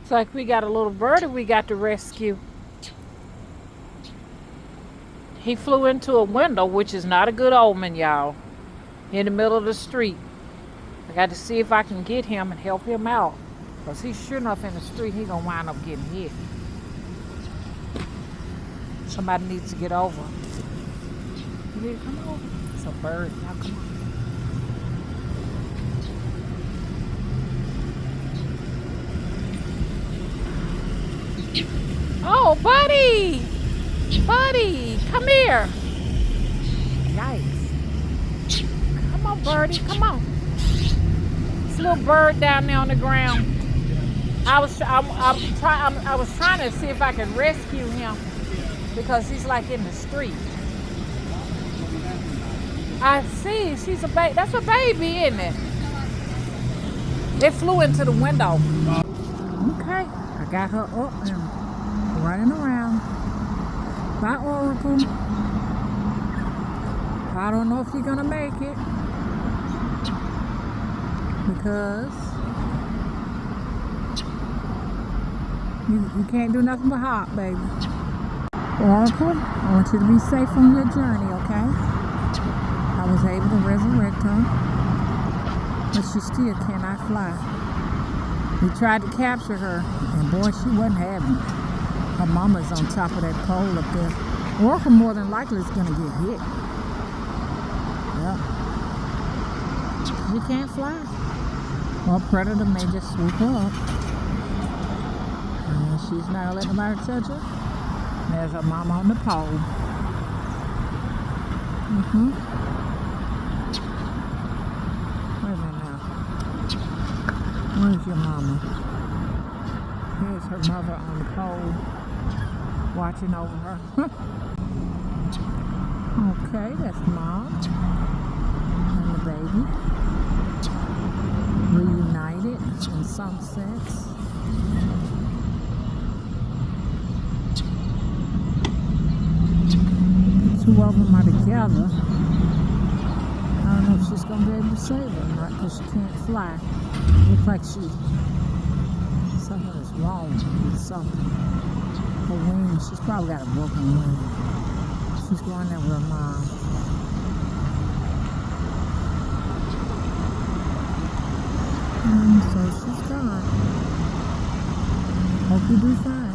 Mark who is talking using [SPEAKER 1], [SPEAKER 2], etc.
[SPEAKER 1] Looks like we got a little birdie we got to rescue. He flew into a window, which is not a good omen, y'all. In the middle of the street. I got to see if I can get him and help him out. Because he's sure enough in the street, he's going to wind up getting hit. Somebody needs to get over. You need to come over? It's a bird. Now come on. Oh, buddy! Buddy, come here. Yikes. Come on, birdie, come on. This little bird down there on the ground. I was trying to see if I could rescue him because he's like in the street. I see, she's a baby. That's a baby, isn't it? It flew into the window. Okay, I got her up and running around. Bye, Oracle. I don't know if you're gonna make it because you can't do nothing but hop, baby. Oracle, I want you to be safe on your journey, okay? I was able to resurrect her, but she still cannot fly. We tried to capture her, and boy, she wasn't having it. Her mama's on top of that pole up there. Oracle more than likely is gonna get hit. Yep. She can't fly. Well, predator may just swoop her up. And she's not letting nobody touch her. There's her mama on the pole. Wait a minute now. Where's your mama? Here's her mother on the pole, watching over her. Okay, that's mom and the baby. Reunited in some sense. The two of them are together. I don't know if she's going to be able to save her or not because she can't fly. Looks like something is wrong with something. Her wings, she's probably got a broken wing. She's going there with her mom. And so she's gone. Hope you do fine.